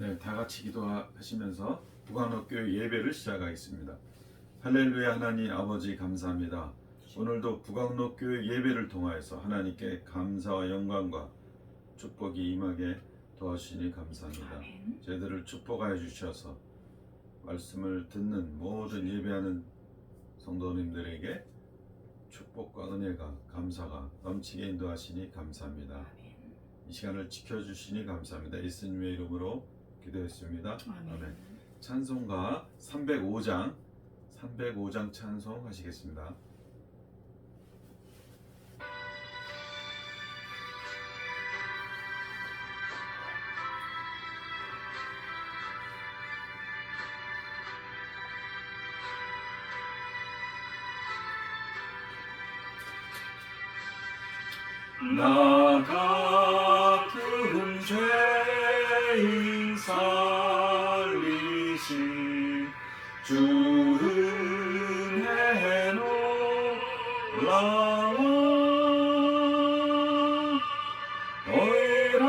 네, 다 같이 기도하시면서 북한옥교회 예배를 시작하겠습니다. 할렐루야. 하나님 아버지 감사합니다. 오늘도 북한옥교회 예배를 통하여서 하나님께 감사와 영광과 축복이 임하게 도와주시니 감사합니다. 저희들을 축복하여 주셔서 말씀을 듣는 모든 예배하는 성도님들에게 축복과 은혜가 감사가 넘치게 인도하시니 감사합니다. 이 시간을 지켜주시니 감사합니다. 예수님의 이름으로 기도했습니다. 아멘. 찬송가 305장 찬송 하시겠습니다. 나 같은 죄인 살리신 주 은혜 놀라워 너희랑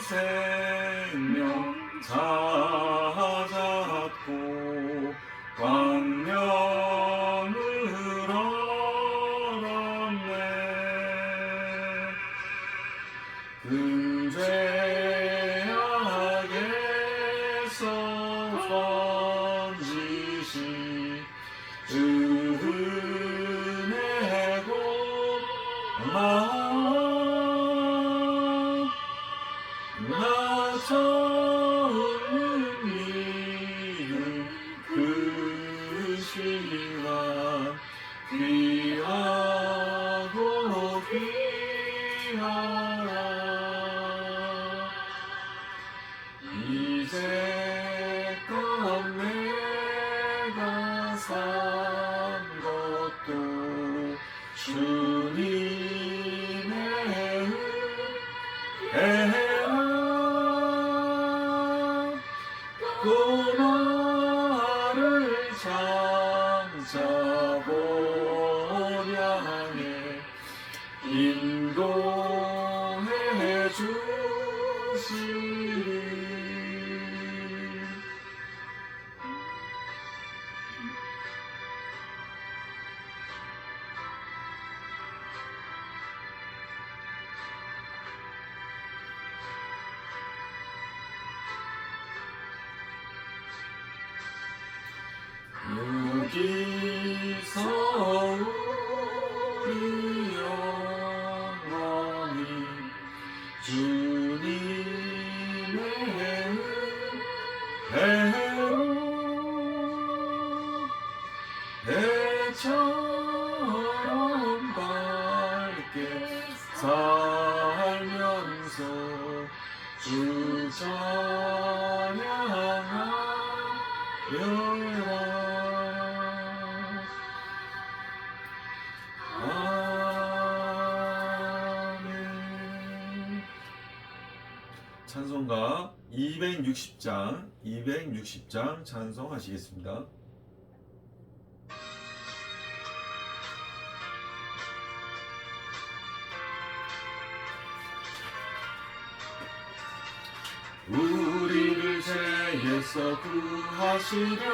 생명 찾았고 광명을 얻었네. 근죄악에서 건지신 은혜고 나 처음 믿은 그 시간 귀하고 귀하라. 이제껏 내가 산 것도 주님의 은혜라. 또 나를 장차보리 향해 인도해 주시리. 여기서 우리 영원히 주님의 은혜로 배처럼 밝게 살면서 주 찬양하여라. 찬송가 260장 찬송하시겠습니다. 우리를 죄에서 구하시려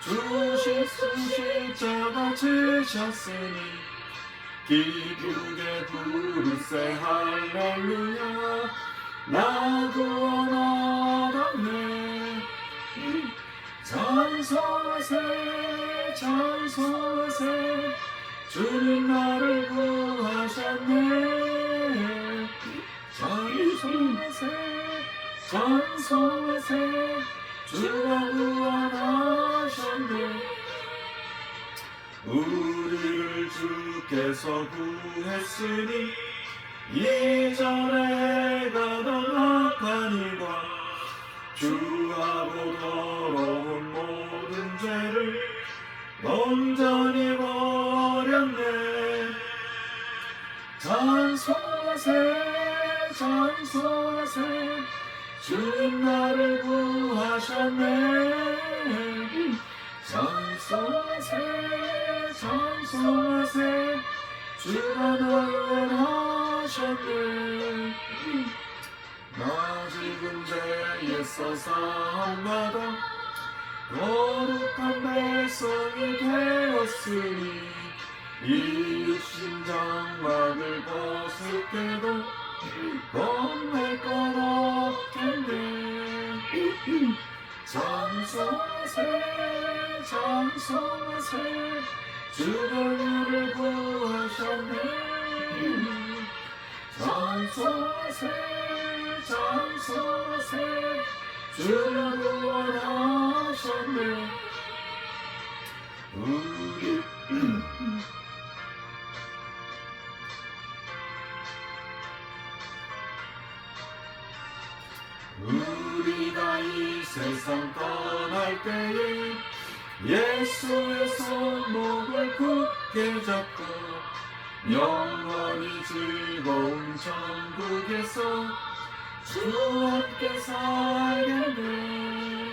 주신 십자가 지셨으니 기쁘게 부르세 할렐루야. 나 구원 얻었네. 찬송하세 찬송하세 주님 나를 구하셨네. 찬송하세 찬송하세 주가 구원하셨네. 우리를 주께서 구했으니 이전에 가던 악한 일과 주하고 더러운 모든 죄를 온전히 버렸네. 찬송하세 찬송하세 주님 나를 구하셨네. 찬송하세 찬송하세 주가 나를 구원하셨네. 나 지금 죄에 사사함마다 거룩한 백성이 되었으니 이 육신 장막을 벗을 때도 겁낼 것 없겠네. 찬송하세 찬송하세 주가 우리를 구하셨네. 찬송하세 찬송하세 주가 구원하셨네. 우리가 이 세상 떠날 때에 예수의 손목을 굳게 잡고 영원히 즐거운 천국에서 주와 함께 살겠네.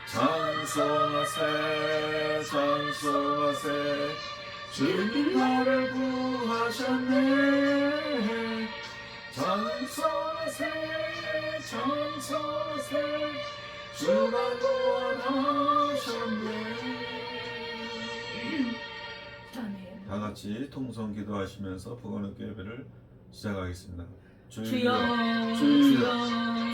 찬송하세 찬송하세 주님 나를 구하셨네. 찬송하세 찬송하세 주가 구원하셨네. 아멘. 다 같이 통성 기도하시면서 복원의 예배를 시작하겠습니다. 주여 주여 주여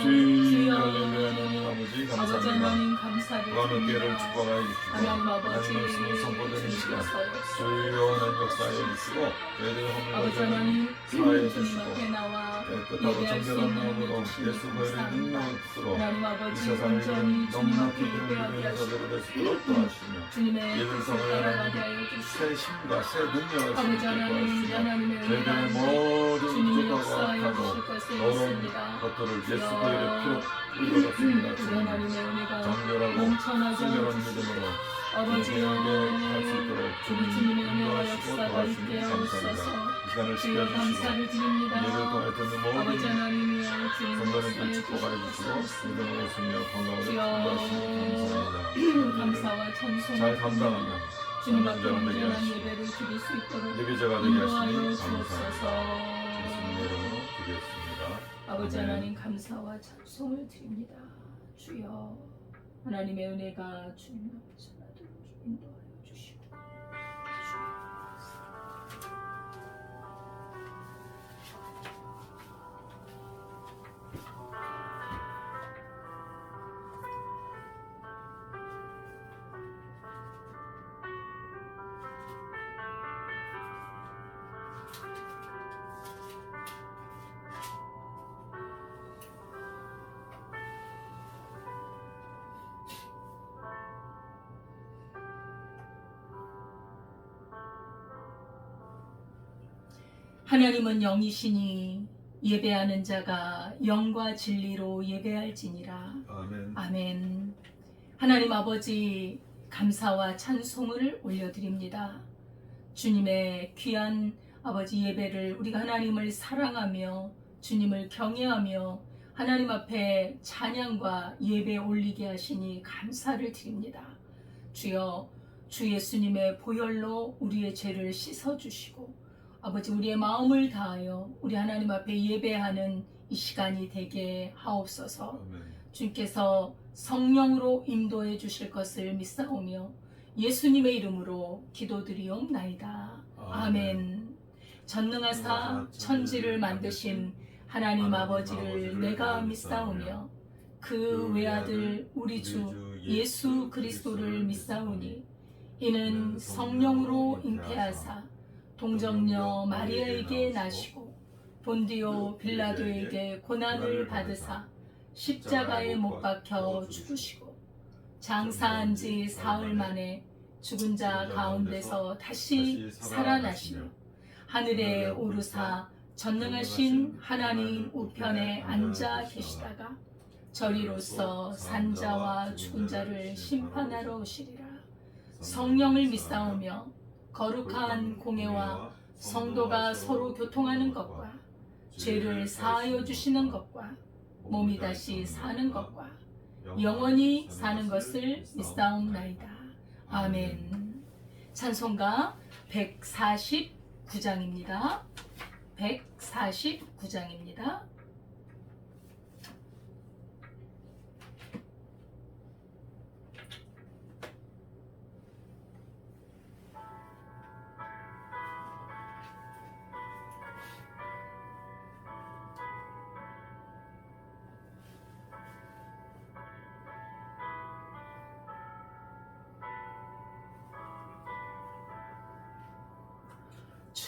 주여 할렐루야. 아버지 아버지 감사합니다. 하나님 감사를 복원의 예배를 드립니다. 축복하여 주시고 하나님 아버지 하나님 말씀을 선포되는 시간 주님께서 주의 영원한 역사에 주시고 저희들 아버지 허물과 하나님 사하여 주님 주시고 앞에 나와 깨끗하고 예배할 수 정결한 있는 마음으로 주님 예수 보혈의 감사합니다. 능력으로 하나님 이 아버지 세상을 온전히 주님 너무나 앞에 기쁘는 예배하게 믿음의 하시고 자들을 될 수 있도록 도와주시며 주님의 예배를 뜻을 성하여 따라가게 하여 새 주시고 힘과 새 능력을 아버지 주시고 하나님 도와주시며 하나님의 저희들의 은혜가 모든 주님이 부족하고 역사하여 악하고 주실 것을 더러운 믿습니다. 것들을 예수 주여. 보혈의 피로 이루었습니다. 우리 하나님의 은혜가 정결하고 넘쳐나게 순결한 하여 주시고 믿음으로 아버지여 할수 있도록 우리 주님의 은혜와 인도하시고 역사가 도와주시니 있게 하옵소서. 감사합니다. 이 시간을 주여 지켜주시고 감사를 드립니다. 예를 통해 듣는 아버지 모든 하나님이여 주님 성도님들 역사해 축복하여 주시고 주시옵소서. 믿음으로 쓰며 건강을 주여 인도하시니 감사합니다. 감사와 청송을 잘 감당하며 주님 앞에 되게 온전한 하시고 예배를 드릴 수 있도록 예배자가 되게 인도하여 하시니 주옵소서. 감사합니다. 예수님 이름으로 드리겠습니다. 아버지 아멘. 하나님 감사와 찬송을 드립니다. 주여 하나님의 은혜가 주님 앞에서 나도록 인도하여 주시고 하나님은 영이시니 예배하는 자가 영과 진리로 예배할지니라. 아멘. 아멘. 하나님 아버지 감사와 찬송을 올려드립니다. 주님의 귀한 아버지 예배를 우리가 하나님을 사랑하며 주님을 경외하며 하나님 앞에 찬양과 예배 올리게 하시니 감사를 드립니다. 주여 주 예수님의 보혈로 우리의 죄를 씻어주시고 아버지 우리의 마음을 다하여 우리 하나님 앞에 예배하는 이 시간이 되게 하옵소서. 아멘. 주님께서 성령으로 인도해 주실 것을 믿사오며 예수님의 이름으로 기도드리옵나이다. 아멘. 전능하사 천지를 만드신 하나님 아버지를 내가 믿사오며 그 외아들 우리 주 예수 그리스도를 믿사오니 이는 성령으로 잉태하사 동정녀 마리아에게 나시고 본디오 빌라도에게 고난을 받으사 십자가에 못 박혀 죽으시고 장사한 지 사흘 만에 죽은 자 가운데서 다시 살아나시며 하늘에 오르사 전능하신 하나님 우편에 앉아 계시다가 저리로서 산자와 죽은 자를 심판하러 오시리라. 성령을 믿사오며 거룩한 공예와 성도가 서로 교통하는 것과 죄를 사하여 주시는 것과 몸이 다시 사는 것과 영원히 사는 것을 믿사옵나이다. 아멘. 찬송가 149장입니다. 149장입니다.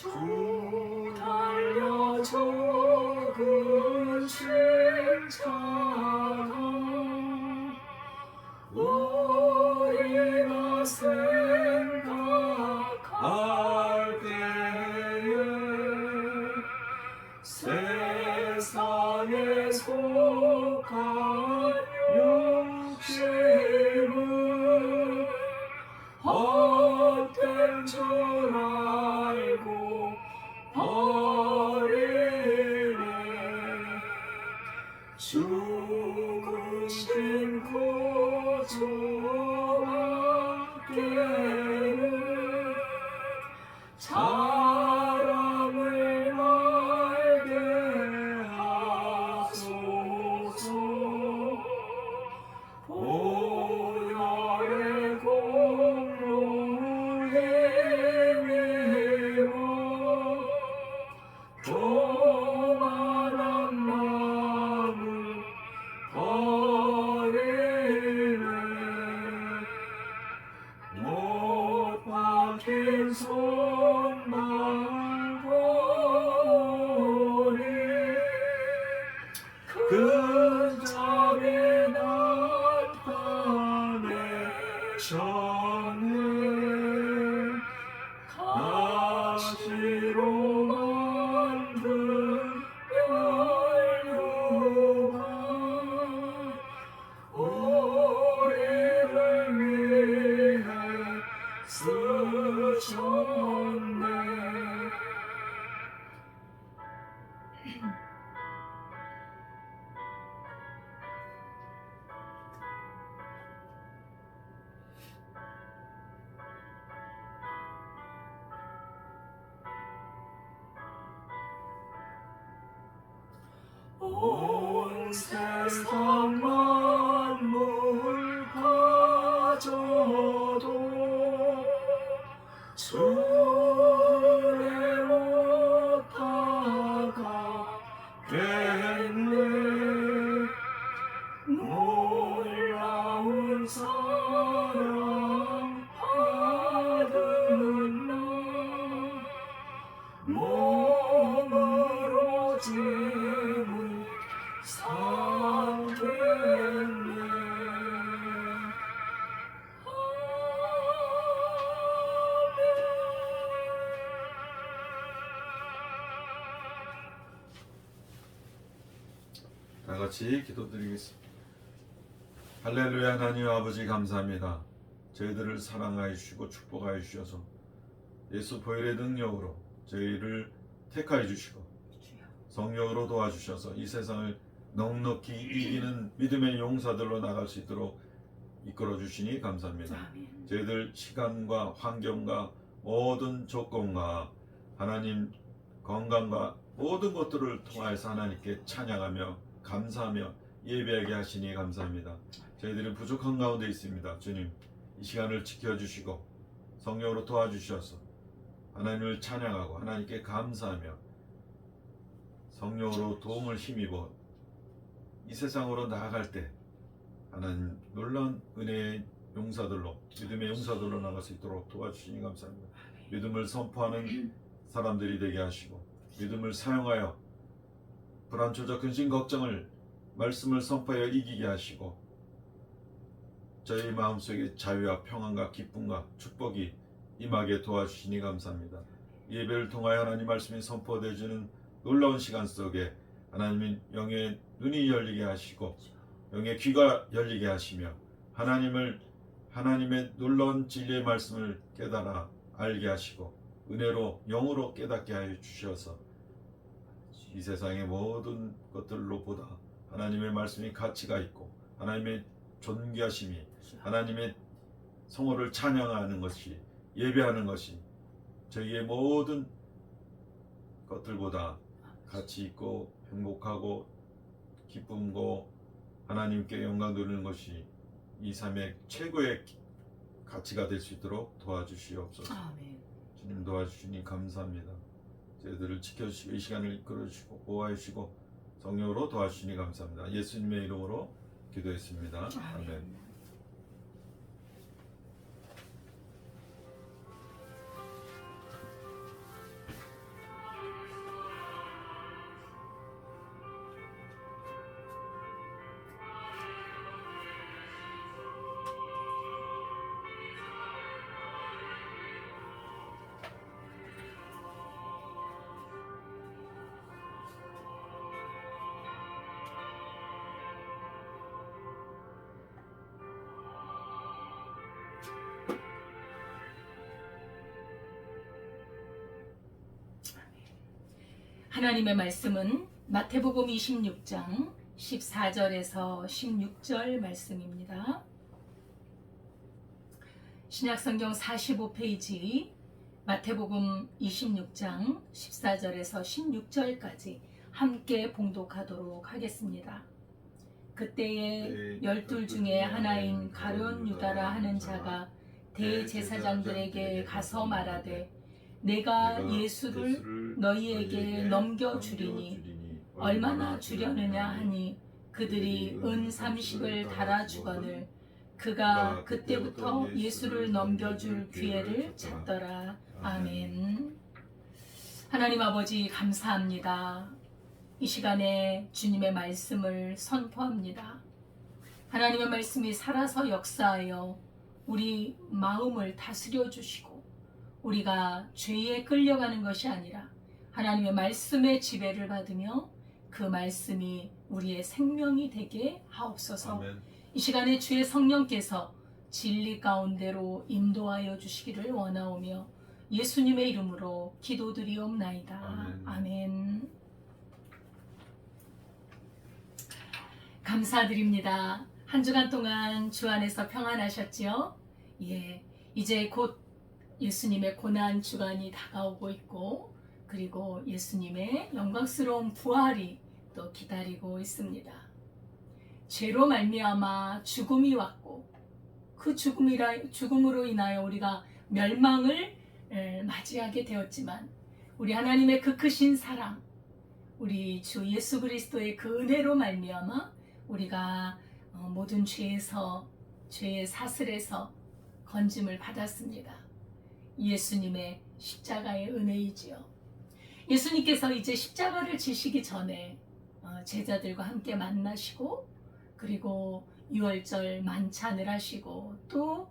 주 달려 적으신 자가 우리가 생각할 때에 세상에 속한 욕심을 헛된 줄 알고 버리네. 죽으신 구주님께는 사랑을 알게 하소서. 보혈의 공로에 힘입어 교만한 마음을 버리네. 못 박힌 손만 보니 근장에 나타내셨네. 가시로 만든 멸류관 우리를 위해 쓰셨네. 온 세상 만물 가져도 주를 못하가겠네. 놀라운 사랑 받은 나 몸으로 짐을 삼겠네. 다 같이 기도드리겠습니다. 할렐루야. 하나님 아버지 감사합니다. 저희들을 사랑하여 주시고 축복하여 주셔서 예수 보혈의 능력으로 저희를 택하여 주시고 성령으로 도와주셔서 이 세상을 넉넉히 이기는 믿음의 용사들로 나갈 수 있도록 이끌어 주시니 감사합니다. 저희들 시간과 환경과 모든 조건과 하나님 건강과 모든 것들을 통하여서 하나님께 찬양하며 감사하며 예배하게 하시니 감사합니다. 저희들이 부족한 가운데 있습니다. 주님, 이 시간을 지켜주시고 성령으로 도와주셔서 하나님을 찬양하고 하나님께 감사하며 성령으로 도움을 힘입어 이 세상으로 나아갈 때 하나님 놀라운 은혜의 용사들로 믿음의 용사들로 나갈 수 있도록 도와주시니 감사합니다. 믿음을 선포하는 사람들이 되게 하시고 믿음을 사용하여 불안초적 근심 걱정을 말씀을 선포하여 이기게 하시고 저희 마음속에 자유와 평안과 기쁨과 축복이 임하게 도와주시니 감사합니다. 예배를 통하여 하나님 말씀이 선포되어지는 놀라운 시간 속에 하나님의 영의 눈이 열리게 하시고 영의 귀가 열리게 하시며 하나님의 놀라운 진리의 말씀을 깨달아 알게 하시고 은혜로 영으로 깨닫게 하여 주셔서 이 세상의 모든 것들로보다 하나님의 말씀이 가치가 있고 하나님의 존귀하심이 하나님의 성호를 찬양하는 것이 예배하는 것이 저희의 모든 것들보다 가치 있고 행복하고 기쁨고 하나님께 영광 돌리는 것이 이 삶의 최고의 가치가 될 수 있도록 도와주시옵소서. 아멘. 주님 도와주시니 감사합니다. 저희들을 지켜주시고 이 시간을 이끌어주시고 보호하시고 성령으로 도와주시니 감사합니다. 예수님의 이름으로 기도했습니다. 아멘. 하나님의 말씀은 마태복음 26장 14절에서 16절 말씀입니다. 신약성경 45페이지 마태복음 26장 14절에서 16절까지 함께 봉독하도록 하겠습니다. 그때에 12 중에 하나인 가룟 유다라 하는 자가 대제사장들에게 가서 말하되 내가 예수를 너희에게 넘겨주리니 얼마나 주려느냐 하니 그들이 은 30을 달아주거늘 그가 그때부터 예수를 넘겨줄 기회를 찾더라. 아멘. 하나님 아버지 감사합니다. 이 시간에 주님의 말씀을 선포합니다. 하나님의 말씀이 살아서 역사하여 우리 마음을 다스려 주시고 우리가 죄에 끌려가는 것이 아니라 하나님의 말씀의 지배를 받으며 그 말씀이 우리의 생명이 되게 하옵소서. 아멘. 이 시간에 주의 성령께서 진리 가운데로 인도하여 주시기를 원하오며 예수님의 이름으로 기도드리옵나이다. 아멘. 아멘. 감사드립니다. 한 주간 동안 주 안에서 평안하셨지요? 예, 이제 곧 예수님의 고난 주간이 다가오고 있고 그리고 예수님의 영광스러운 부활이 또 기다리고 있습니다. 죄로 말미암아 죽음이 왔고 그 죽음으로 인하여 우리가 멸망을 맞이하게 되었지만 우리 하나님의 그 크신 사랑, 우리 주 예수 그리스도의 그 은혜로 말미암아 우리가 모든 죄에서 죄의 사슬에서 건짐을 받았습니다. 예수님의 십자가의 은혜이지요. 예수님께서 이제 십자가를 지시기 전에 제자들과 함께 만나시고 그리고 유월절 만찬을 하시고 또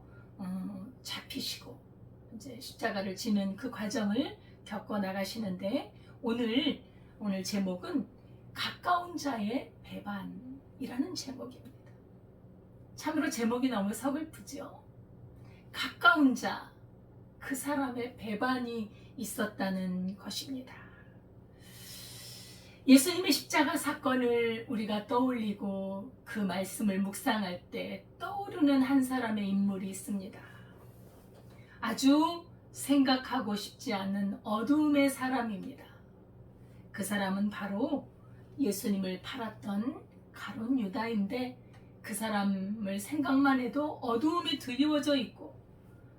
잡히시고 이제 십자가를 지는 그 과정을 겪어 나가시는데 오늘 제목은 가까운 자의 배반이라는 제목입니다. 참으로 제목이 너무 서글프죠. 가까운 자, 그 사람의 배반이 있었다는 것입니다. 예수님의 십자가 사건을 우리가 떠올리고 그 말씀을 묵상할 때 떠오르는 한 사람의 인물이 있습니다. 아주 생각하고 싶지 않은 어두움의 사람입니다. 그 사람은 바로 예수님을 팔았던 가룟 유다인데 그 사람을 생각만 해도 어두움이 드리워져 있고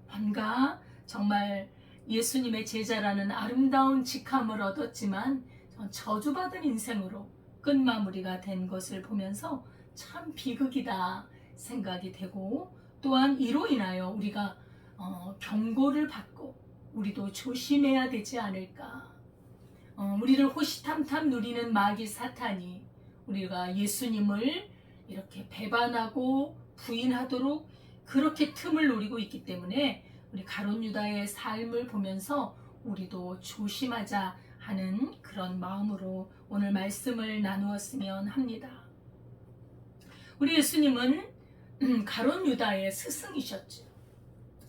뭔가 정말 예수님의 제자라는 아름다운 직함을 얻었지만 저주받은 인생으로 끝마무리가 된 것을 보면서 참 비극이다 생각이 되고 또한 이로 인하여 우리가 경고를 받고 우리도 조심해야 되지 않을까. 우리를 호시탐탐 누리는 마귀 사탄이 우리가 예수님을 이렇게 배반하고 부인하도록 그렇게 틈을 노리고 있기 때문에 우리 가룟 유다의 삶을 보면서 우리도 조심하자 하는 그런 마음으로 오늘 말씀을 나누었으면 합니다. 우리 예수님은 가룟 유다의 스승이셨죠.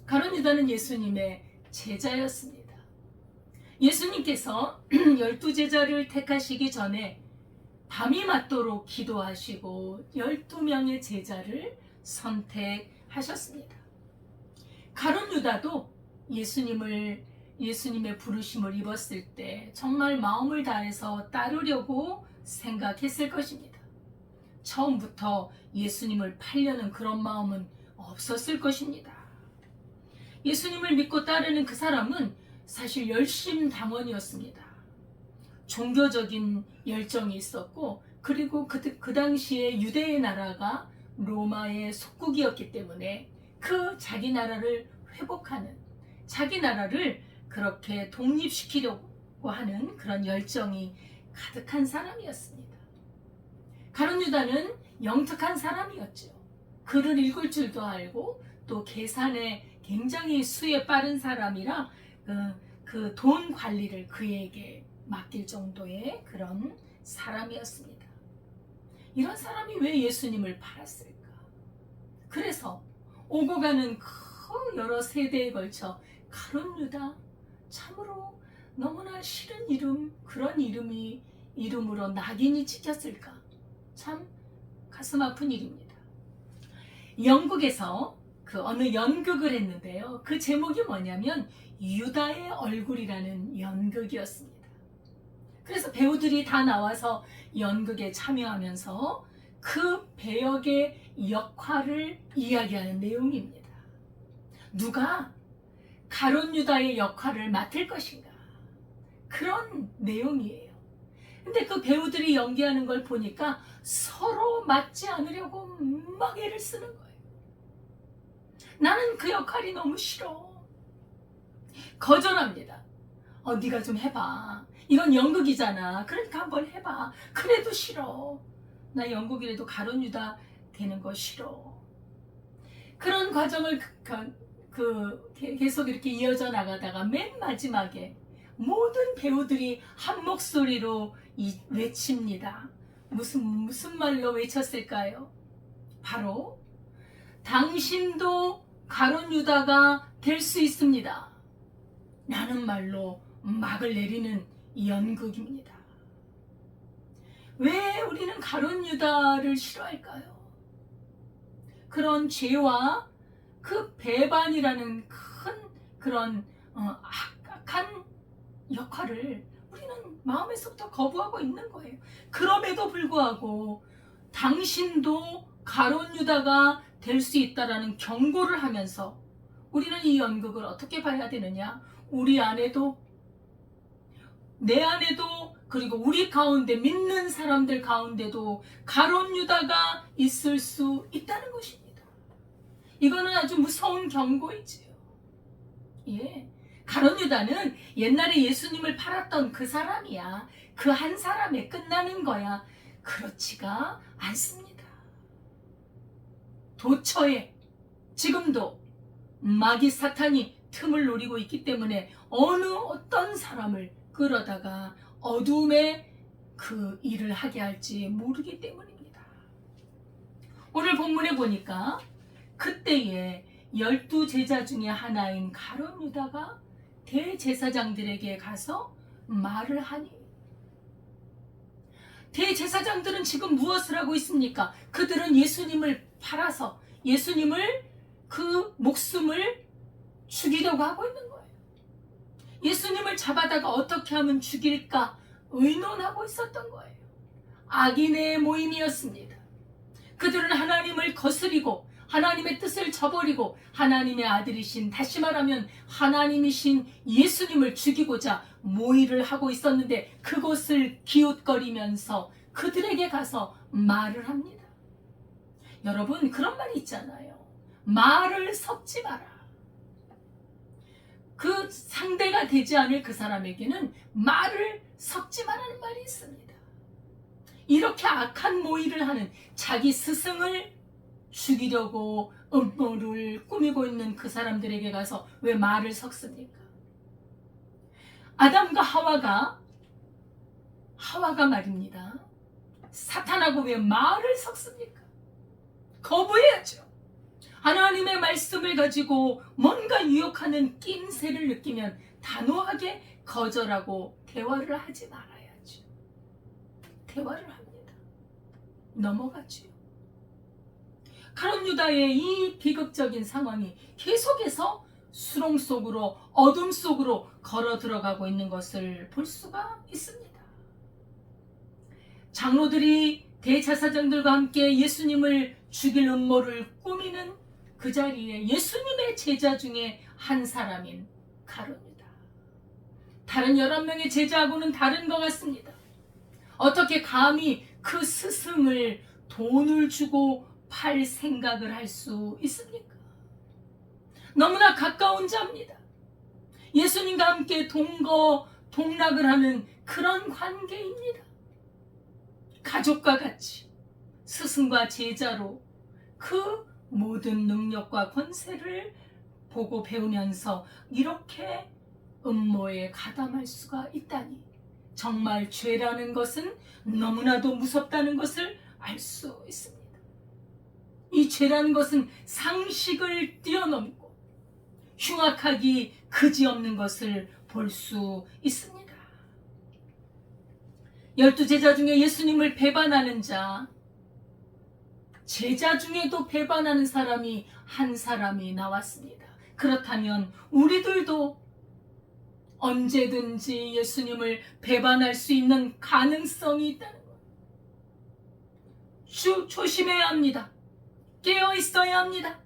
가룟 유다는 예수님의 제자였습니다. 예수님께서 12제자를 택하시기 전에 밤이 맞도록 기도하시고 12명의 제자를 선택하셨습니다. 가룟 유다도 예수님의 부르심을 입었을 때 정말 마음을 다해서 따르려고 생각했을 것입니다. 처음부터 예수님을 팔려는 그런 마음은 없었을 것입니다. 예수님을 믿고 따르는 그 사람은 사실 열심당원이었습니다. 종교적인 열정이 있었고 그리고 그 당시에 유대의 나라가 로마의 속국이었기 때문에 그 자기 나라를 회복하는 자기 나라를 그렇게 독립시키려고 하는 그런 열정이 가득한 사람이었습니다. 가룟 유다는 영특한 사람이었죠. 글을 읽을 줄도 알고 또 계산에 굉장히 수에 빠른 사람이라 그 돈 관리를 그에게 맡길 정도의 그런 사람이었습니다. 이런 사람이 왜 예수님을 팔았을까? 그래서 오고 가는 그 여러 세대에 걸쳐 가룟 유다 참으로 너무나 싫은 이름, 그런 이름으로 낙인이 찍혔을까? 참 가슴 아픈 일입니다. 영국에서 그 어느 연극을 했는데요. 그 제목이 뭐냐면 유다의 얼굴이라는 연극이었습니다. 그래서 배우들이 다 나와서 연극에 참여하면서 그 배역의 역할을 이야기하는 내용입니다. 누가 가룟 유다의 역할을 맡을 것인가? 그런 내용이에요. 근데 그 배우들이 연기하는 걸 보니까 서로 맞지 않으려고 막 애를 쓰는 거예요. 나는 그 역할이 너무 싫어. 거절합니다. 네가 좀 해봐. 이건 연극이잖아. 그러니까 한번 해봐. 그래도 싫어. 나 연극이라도 가룟 유다 되는 거 싫어. 그런 과정을 계속 이렇게 이어져 나가다가 맨 마지막에 모든 배우들이 한 목소리로 외칩니다. 무슨 말로 외쳤을까요? 바로 당신도 가룟 유다가 될 수 있습니다. 라는 말로 막을 내리는 연극입니다. 왜 우리는 가룟 유다를 싫어할까요? 그런 죄와 그 배반이라는 큰 그런 악한 역할을 우리는 마음에서부터 거부하고 있는 거예요. 그럼에도 불구하고 당신도 가룟 유다가 될 수 있다라는 경고를 하면서 우리는 이 연극을 어떻게 봐야 되느냐? 우리 안에도, 내 안에도, 그리고 우리 가운데 믿는 사람들 가운데도 가룟 유다가 있을 수 있다는 것입니다. 이거는 아주 무서운 경고이지요. 예. 가룟 유다는 옛날에 예수님을 팔았던 그 사람이야. 그 한 사람에 끝나는 거야. 그렇지가 않습니다. 도처에 지금도 마귀 사탄이 틈을 노리고 있기 때문에 어떤 사람을 끌어다가 어둠에 그 일을 하게 할지 모르기 때문입니다. 오늘 본문에 보니까 그때에 12제자 중에 하나인 가룟 유다가 대제사장들에게 가서 말을 하니, 대제사장들은 지금 무엇을 하고 있습니까? 그들은 예수님을 팔아서 예수님을 그 목숨을 죽이려고 하고 있는 거예요. 예수님을 잡아다가 어떻게 하면 죽일까 의논하고 있었던 거예요. 악인의 모임이었습니다. 그들은 하나님을 거스리고 하나님의 뜻을 저버리고 하나님의 아들이신, 다시 말하면 하나님이신 예수님을 죽이고자 모의를 하고 있었는데 그것을 기웃거리면서 그들에게 가서 말을 합니다. 여러분, 그런 말이 있잖아요. 말을 섞지 마라. 그 상대가 되지 않을 그 사람에게는 말을 섞지 말라는 말이 있습니다. 이렇게 악한 모의를 하는, 자기 스승을 죽이려고 음모를 꾸미고 있는 그 사람들에게 가서 왜 말을 섞습니까? 아담과 하와가 말입니다. 사탄하고 왜 말을 섞습니까? 거부해야죠. 하나님의 말씀을 가지고 뭔가 유혹하는 낌새를 느끼면 단호하게 거절하고 대화를 하지 말아야죠. 대화를 합니다. 넘어가죠. 가룟 유다의 이 비극적인 상황이 계속해서 수렁 속으로, 어둠 속으로 걸어 들어가고 있는 것을 볼 수가 있습니다. 장로들이 대제사장들과 함께 예수님을 죽일 음모를 꾸미는 그 자리에 예수님의 제자 중에 한 사람인 가룟 유다. 다른 11명의 제자하고는 다른 것 같습니다. 어떻게 감히 그 스승을 돈을 주고 팔 생각을 할 수 있습니까? 너무나 가까운 자입니다. 예수님과 함께 동락을 하는 그런 관계입니다. 가족과 같이 스승과 제자로 그 모든 능력과 권세를 보고 배우면서 이렇게 음모에 가담할 수가 있다니, 정말 죄라는 것은 너무나도 무섭다는 것을 알 수 있습니다. 이 죄라는 것은 상식을 뛰어넘고 흉악하기 그지없는 것을 볼 수 있습니다. 12제자 중에 예수님을 배반하는 자, 제자 중에도 배반하는 사람이 한 사람이 나왔습니다. 그렇다면 우리들도 언제든지 예수님을 배반할 수 있는 가능성이 있다는 것. 조심해야 합니다. 깨어 있어야 합니다.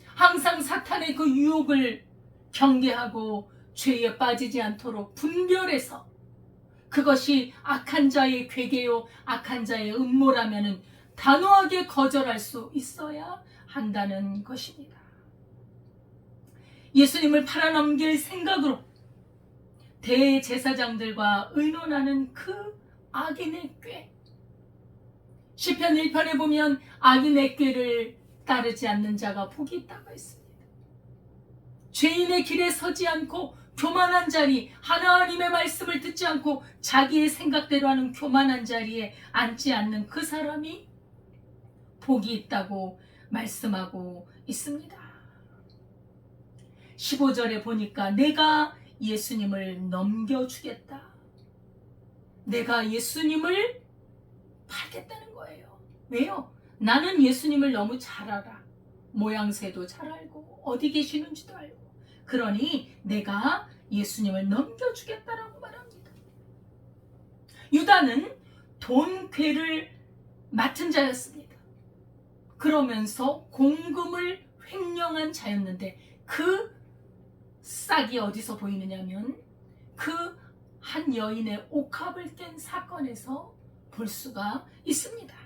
항상 사탄의 그 유혹을 경계하고 죄에 빠지지 않도록 분별해서, 그것이 악한 자의 괴계요 악한 자의 음모라면은 단호하게 거절할 수 있어야 한다는 것입니다. 예수님을 팔아넘길 생각으로 대제사장들과 의논하는 그 악인의 꾀. 시편 1편에 보면 악인의 꾀를 따르지 않는 자가 복이 있다고 했습니다. 죄인의 길에 서지 않고 교만한 자리, 하나님의 말씀을 듣지 않고 자기의 생각대로 하는 교만한 자리에 앉지 않는 그 사람이 복이 있다고 말씀하고 있습니다. 15절에 보니까 내가 예수님을 넘겨주겠다. 내가 예수님을 팔겠다는 거예요. 왜요? 나는 예수님을 너무 잘 알아. 모양새도 잘 알고 어디 계시는지도 알고. 그러니 내가 예수님을 넘겨주겠다라고 말합니다. 유다는 돈괴를 맡은 자였습니다. 그러면서 공금을 횡령한 자였는데 그 싹이 어디서 보이느냐면 그 한 여인의 옥합을 깬 사건에서 볼 수가 있습니다.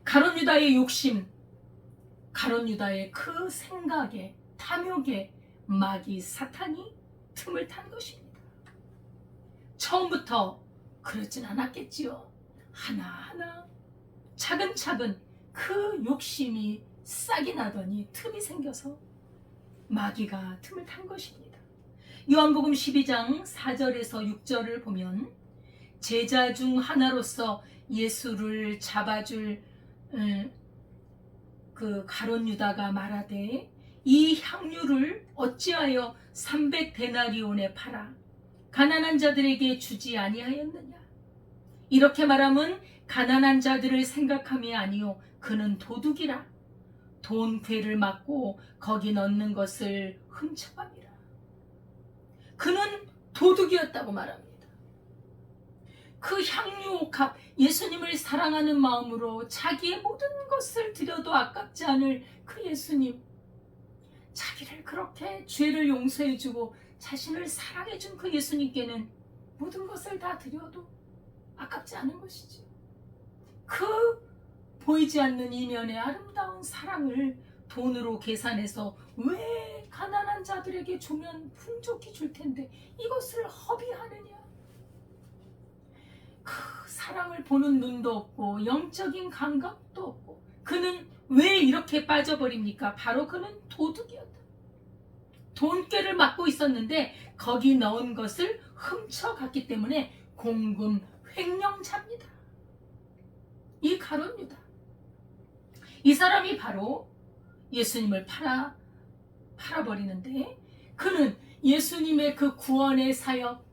가룟 유다의 욕심, 가룟 유다의 그 생각에, 탐욕에 마귀 사탄이 틈을 탄 것입니다. 처음부터 그렇진 않았겠지요. 하나하나 차근차근 그 욕심이 싹이 나더니 틈이 생겨서 마귀가 틈을 탄 것입니다. 요한복음 12장 4절에서 6절을 보면 제자 중 하나로서 예수를 잡아줄 그 가룟 유다가 말하되 이 향유를 어찌하여 300데나리온에 팔아 가난한 자들에게 주지 아니하였느냐. 이렇게 말하면 가난한 자들을 생각함이 아니요 그는 도둑이라. 돈괴를 막고 거기 넣는 것을 훔쳐갑니다. 그는 도둑이었다고 말합니다. 그 향유옥합, 예수님을 사랑하는 마음으로 자기의 모든 것을 드려도 아깝지 않을 그 예수님, 자기를 그렇게 죄를 용서해주고 자신을 사랑해준 그 예수님께는 모든 것을 다 드려도 아깝지 않은 것이죠. 그 보이지 않는 이면의 아름다운 사랑을 돈으로 계산해서 왜 가난한 자들에게 주면 풍족히 줄 텐데 이것을 허비하느냐. 그 사랑을 보는 눈도 없고 영적인 감각도 없고 그는 왜 이렇게 빠져버립니까? 바로 그는 도둑이었다. 돈꾀를 맡고 있었는데 거기 넣은 것을 훔쳐갔기 때문에 공금 횡령자입니다. 이 가룟 유다, 이 사람이 바로 예수님을 팔아버리는데 그는 예수님의 그 구원의 사역,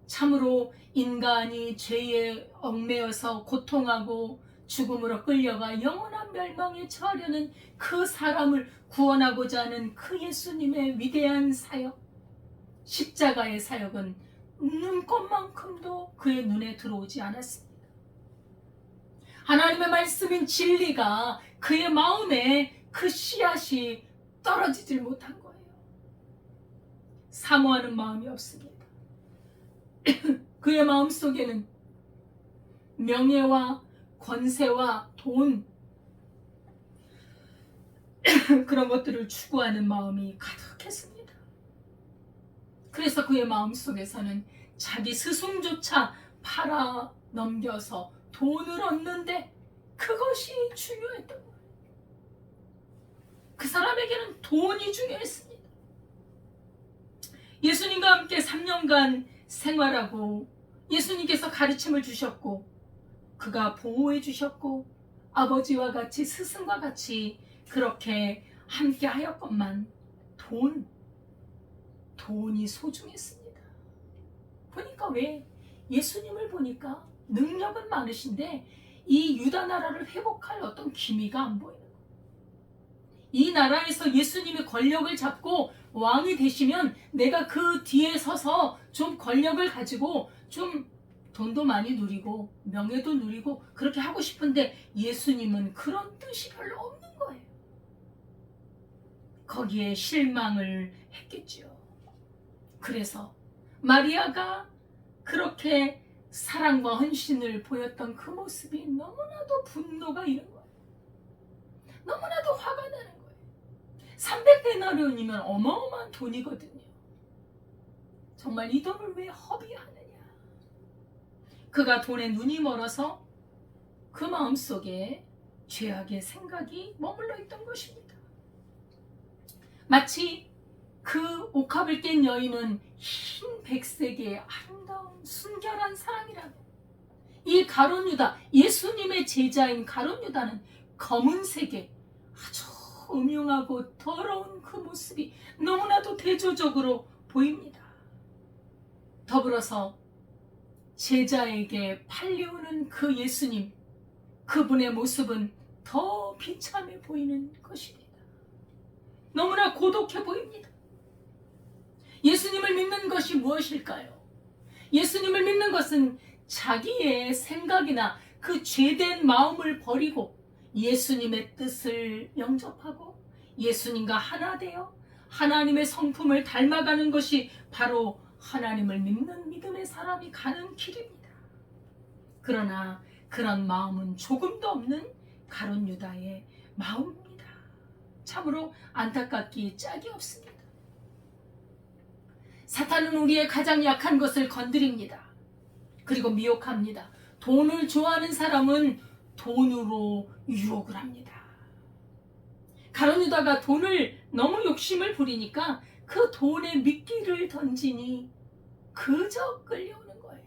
참으로 인간이 죄에 얽매여서 고통하고 죽음으로 끌려가 영원한 멸망에 처하려는 그 사람을 구원하고자 하는 그 예수님의 위대한 사역, 십자가의 사역은 눈꽃만큼도 그의 눈에 들어오지 않았습니다. 하나님의 말씀인 진리가 그의 마음에 그 씨앗이 떨어지질 못한 거예요. 사모하는 마음이 없습니다. 그의 마음속에는 명예와 권세와 돈 그런 것들을 추구하는 마음이 가득했습니다. 그래서 그의 마음속에서는 자기 스승조차 팔아 넘겨서 돈을 얻는데 그것이 중요했던 거예요. 그 사람에게는 돈이 중요했습니다. 예수님과 함께 3년간 생활하고 예수님께서 가르침을 주셨고 그가 보호해 주셨고 아버지와 같이 스승과 같이 그렇게 함께 하였건만 돈이 소중했습니다. 보니까 왜 예수님을 보니까 능력은 많으신데 이 유다 나라를 회복할 어떤 기미가 안 보이는 거예요. 이 나라에서 예수님이 권력을 잡고 왕이 되시면 내가 그 뒤에 서서 좀 권력을 가지고 좀 돈도 많이 누리고 명예도 누리고 그렇게 하고 싶은데 예수님은 그런 뜻이 별로 없는 거예요. 거기에 실망을 했겠지요. 그래서 마리아가 그렇게 사랑과 헌신을 보였던 그 모습이 너무나도 분노가 이른 거예요. 너무나도 화가 나는 거예요. 300데나리온이면 어마어마한 돈이거든요. 정말 이 돈을 왜 허비하느냐. 그가 돈에 눈이 멀어서 그 마음속에 죄악의 생각이 머물러 있던 것입니다. 마치 그 옥합을 깬 여인은 흰 백색의 아름다운 순결한 사람이라면 이 가룟 유다, 예수님의 제자인 가룟 유다는 검은색의 아주 음흉하고 더러운 그 모습이 너무나도 대조적으로 보입니다. 더불어서 제자에게 팔려오는 그 예수님, 그분의 모습은 더 비참해 보이는 것입니다. 너무나 고독해 보입니다. 예수님을 믿는 것이 무엇일까요? 예수님을 믿는 것은 자기의 생각이나 그 죄된 마음을 버리고 예수님의 뜻을 영접하고 예수님과 하나 되어 하나님의 성품을 닮아가는 것이 바로 하나님을 믿는 믿음의 사람이 가는 길입니다. 그러나 그런 마음은 조금도 없는 가룟 유다의 마음입니다. 참으로 안타깝기 짝이 없습니다. 사탄은 우리의 가장 약한 것을 건드립니다. 그리고 미혹합니다. 돈을 좋아하는 사람은 돈으로 유혹을 합니다. 가룟 유다가 돈을 너무 욕심을 부리니까 그 돈에 미끼를 던지니 그저 끌려오는 거예요.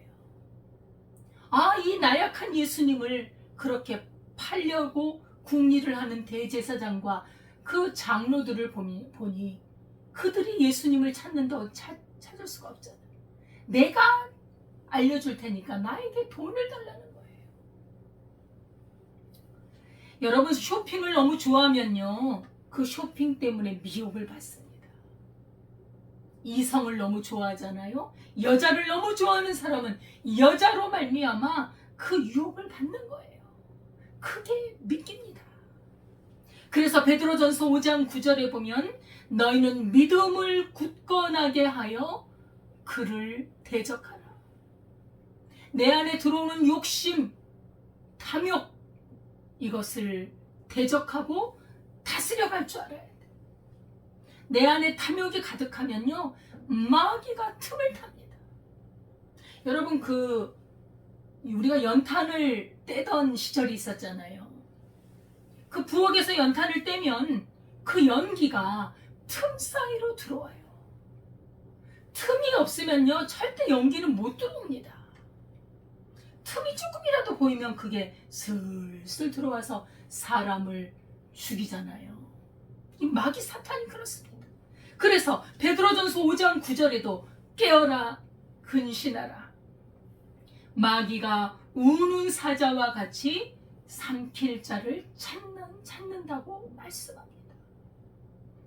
아, 이 나약한 예수님을 그렇게 팔려고 궁리를 하는 대제사장과 그 장로들을 보니 그들이 예수님을 찾는데 찾을 수가 없잖아요. 내가 알려줄 테니까 나에게 돈을 달라는 거예요. 여러분, 쇼핑을 너무 좋아하면요, 그 쇼핑 때문에 미혹을 받습니다. 이성을 너무 좋아하잖아요. 여자를 너무 좋아하는 사람은 여자로 말미암아 그 유혹을 받는 거예요. 그게 미끼입니다. 그래서 베드로전서 5장 9절에 보면 너희는 믿음을 굳건하게 하여 그를 대적하라. 내 안에 들어오는 욕심, 탐욕, 이것을 대적하고 다스려갈 줄 알아야 돼. 내 안에 탐욕이 가득하면요, 마귀가 틈을 탑니다. 여러분, 우리가 연탄을 떼던 시절이 있었잖아요. 그 부엌에서 연탄을 떼면 그 연기가 틈 사이로 들어와요. 틈이 없으면요, 절대 연기는 못 들어옵니다. 틈이 조금이라도 보이면 그게 슬슬 들어와서 사람을 죽이잖아요. 이 마귀 사탄이 그렇습니다. 그래서 베드로전서 5장 9절에도 깨어라 근신하라. 마귀가 우는 사자와 같이 삼킬 자를 찾는다고 말씀합니다.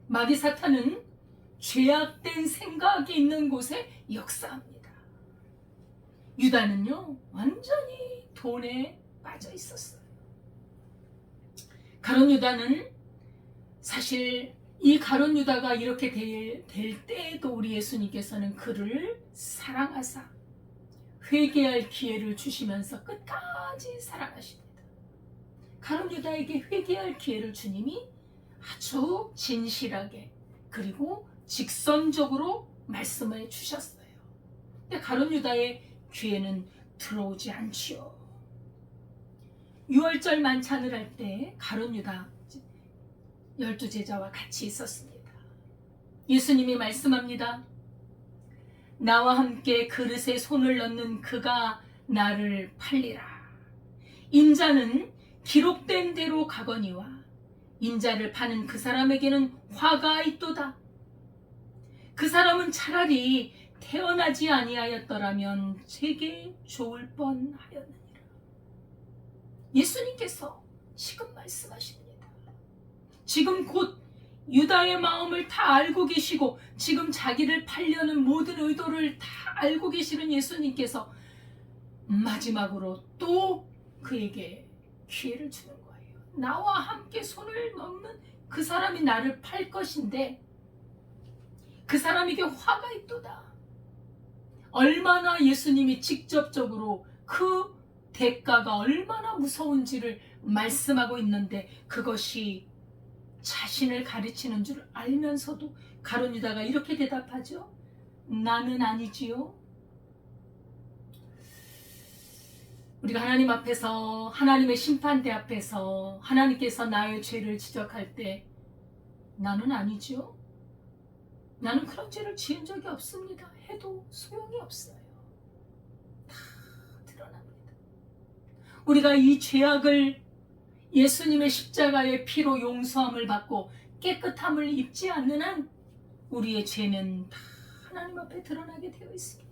마귀 사탄은 죄악된 생각이 있는 곳에 역사합니다. 유다는요, 완전히 돈에 빠져 있었어요. 가룟 유다는 사실 이 가룟 유다가 이렇게 될 때에도 우리 예수님께서는 그를 사랑하사 회개할 기회를 주시면서 끝까지 사랑하십니다. 가룟 유다에게 회개할 기회를 주님이 아주 진실하게 그리고 직선적으로 말씀해 주셨어요. 근데 가룟 유다의 귀에는 들어오지 않지요. 6월절 만찬을 할 때 가룟 유다 12제자와 같이 있었습니다. 예수님이 말씀합니다. 나와 함께 그릇에 손을 넣는 그가 나를 팔리라. 인자는 기록된 대로 가거니와 인자를 파는 그 사람에게는 화가 있도다. 그 사람은 차라리 태어나지 아니하였더라면 제게 좋을 뻔하였느니라. 예수님께서 지금 말씀하십니다. 지금 곧 유다의 마음을 다 알고 계시고 지금 자기를 팔려는 모든 의도를 다 알고 계시는 예수님께서 마지막으로 또 그에게 기회를 주는 거예요. 나와 함께 손을 넣는 그 사람이 나를 팔 것인데 그 사람에게 화가 있도다. 얼마나 예수님이 직접적으로 그 대가가 얼마나 무서운지를 말씀하고 있는데 그것이 자신을 가르치는 줄 알면서도 가룟 유다가 이렇게 대답하죠. 나는 아니지요. 우리가 하나님 앞에서 하나님의 심판대 앞에서 하나님께서 나의 죄를 지적할 때 나는 아니지요. 나는 그런 죄를 지은 적이 없습니다. 해도 소용이 없어요. 다 드러납니다. 우리가 이 죄악을 예수님의 십자가의 피로 용서함을 받고 깨끗함을 입지 않는 한 우리의 죄는 다 하나님 앞에 드러나게 되어 있습니다.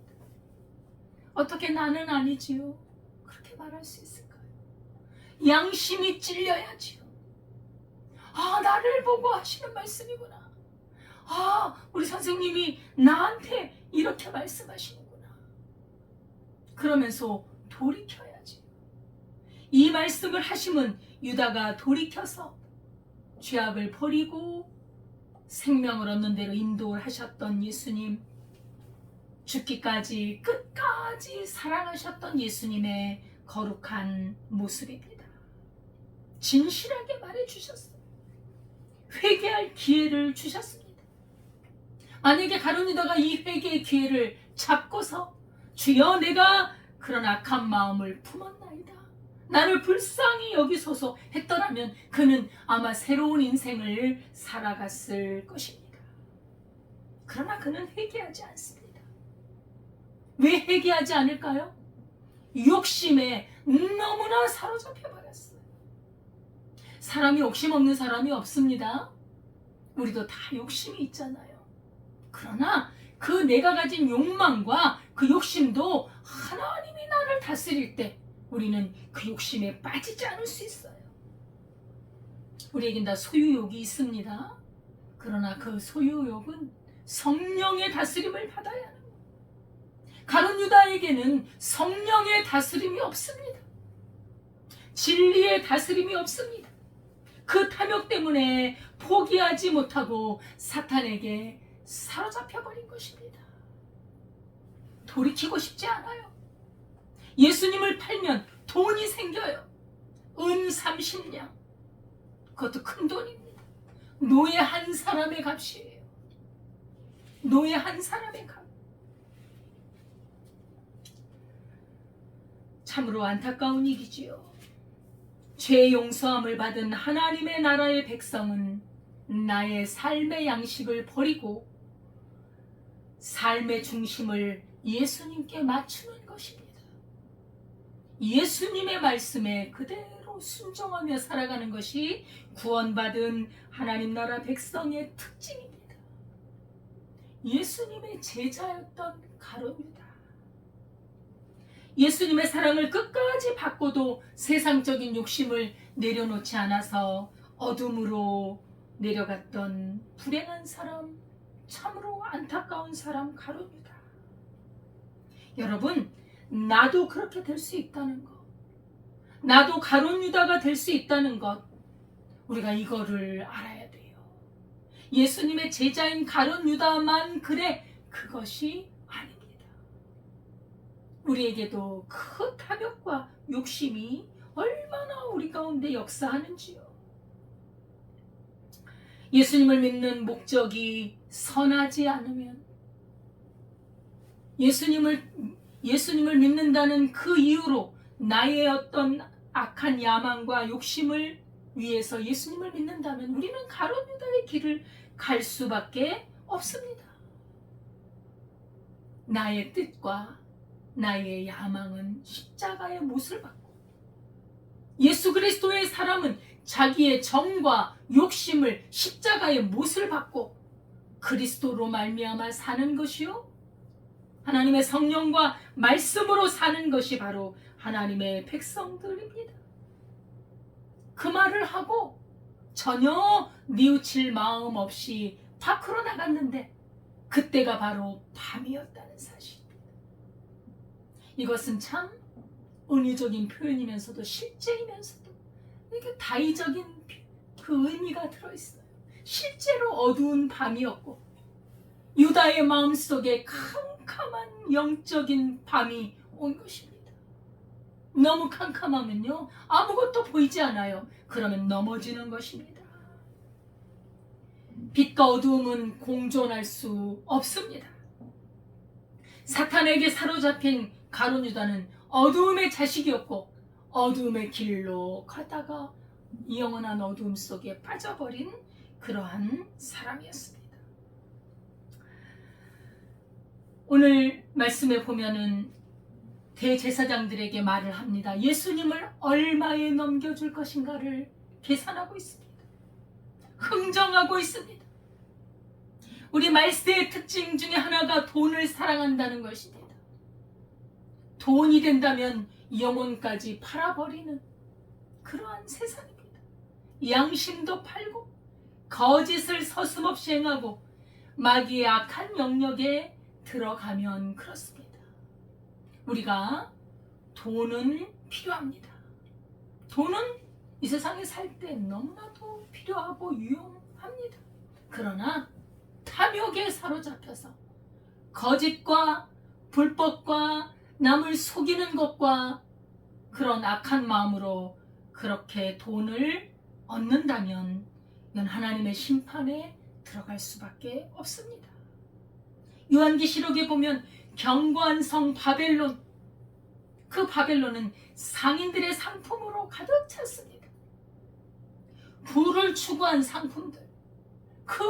어떻게 나는 아니지요? 그렇게 말할 수 있을까요? 양심이 찔려야지요. 아, 나를 보고 하시는 말씀이구나. 아, 우리 선생님이 나한테 이렇게 말씀하시는구나. 그러면서 돌이켜야지. 이 말씀을 하심은 유다가 돌이켜서 죄악을 버리고 생명을 얻는 대로 인도하셨던 예수님, 죽기까지 끝까지 사랑하셨던 예수님의 거룩한 모습입니다. 진실하게 말해주셨어요. 회개할 기회를 주셨습니다. 만약에 가룟 유다가 이 회개의 기회를 잡고서 주여 내가 그런 악한 마음을 품었나이다. 나를 불쌍히 여기소서 했더라면 그는 아마 새로운 인생을 살아갔을 것입니다. 그러나 그는 회개하지 않습니다. 왜 회개하지 않을까요? 욕심에 너무나 사로잡혀 버렸어요. 사람이 욕심 없는 사람이 없습니다. 우리도 다 욕심이 있잖아요. 그러나 그 내가 가진 욕망과 그 욕심도 하나님이 나를 다스릴 때 우리는 그 욕심에 빠지지 않을 수 있어요. 우리에겐 다 소유욕이 있습니다. 그러나 그 소유욕은 성령의 다스림을 받아야 하는 거예요. 가룟 유다에게는 성령의 다스림이 없습니다. 진리의 다스림이 없습니다. 그 탐욕 때문에 포기하지 못하고 사탄에게 사로잡혀 버린 것입니다. 돌이키고 싶지 않아요. 예수님을 팔면 돈이 생겨요. 은 30냥. 그것도 큰 돈입니다. 노예 한 사람의 값이에요. 노예 한 사람의 값. 참으로 안타까운 일이지요. 죄 용서함을 받은 하나님의 나라의 백성은 나의 삶의 양식을 버리고 삶의 중심을 예수님께 맞추는 것입니다. 예수님의 말씀에 그대로 순종하며 살아가는 것이 구원받은 하나님 나라 백성의 특징입니다. 예수님의 제자였던 가룟 유다. 예수님의 사랑을 끝까지 받고도 세상적인 욕심을 내려놓지 않아서 어둠으로 내려갔던 불행한 사람, 참으로 안타까운 사람 가룟 유다. 여러분, 나도 그렇게 될 수 있다는 것, 나도 가룟 유다가 될 수 있다는 것, 우리가 이거를 알아야 돼요. 예수님의 제자인 가룟 유다만 그래, 그것이 아닙니다. 우리에게도 그 탐욕과 욕심이 얼마나 우리 가운데 역사하는지요. 예수님을 믿는 목적이 선하지 않으면, 예수님을 믿는다는 그 이유로 나의 어떤 악한 야망과 욕심을 위해서 예수님을 믿는다면 우리는 가룟 유다의 길을 갈 수밖에 없습니다. 나의 뜻과 나의 야망은 십자가의 못을 받고, 예수 그리스도의 사람은 자기의 정과 욕심을 십자가의 못을 받고 그리스도로 말미암아 사는 것이요 하나님의 성령과 말씀으로 사는 것이 바로 하나님의 백성들입니다. 그 말을 하고 전혀 뉘우칠 마음 없이 밖으로 나갔는데 그때가 바로 밤이었다는 사실입니다. 이것은 참 은유적인 표현이면서도 실제이면서도 이게 다의적인 그 의미가 들어있어요. 실제로 어두운 밤이었고 유다의 마음속에 캄캄한 영적인 밤이 온 것입니다. 너무 캄캄하면요 아무것도 보이지 않아요. 그러면 넘어지는 것입니다. 빛과 어두움은 공존할 수 없습니다. 사탄에게 사로잡힌 가룟 유다는 어두움의 자식이었고 어두움의 길로 가다가 영원한 어두움 속에 빠져버린 그러한 사람이었습니다. 오늘 말씀에 보면은 대제사장들에게 말을 합니다. 예수님을 얼마에 넘겨줄 것인가를 계산하고 있습니다. 흥정하고 있습니다. 우리 말세의 특징 중에 하나가 돈을 사랑한다는 것입니다. 돈이 된다면 영혼까지 팔아버리는 그러한 세상입니다. 양심도 팔고 거짓을 서슴없이 행하고 마귀의 악한 영역에 들어가면 그렇습니다. 우리가 돈은 필요합니다. 돈은 이 세상에 살 때 너무나도 필요하고 유용합니다. 그러나 탐욕에 사로잡혀서 거짓과 불법과 남을 속이는 것과 그런 악한 마음으로 그렇게 돈을 얻는다면 이건 하나님의 심판에 들어갈 수밖에 없습니다. 요한계시록에 보면 견고한 성 바벨론, 그 바벨론은 상인들의 상품으로 가득 찼습니다. 부를 추구한 상품들, 그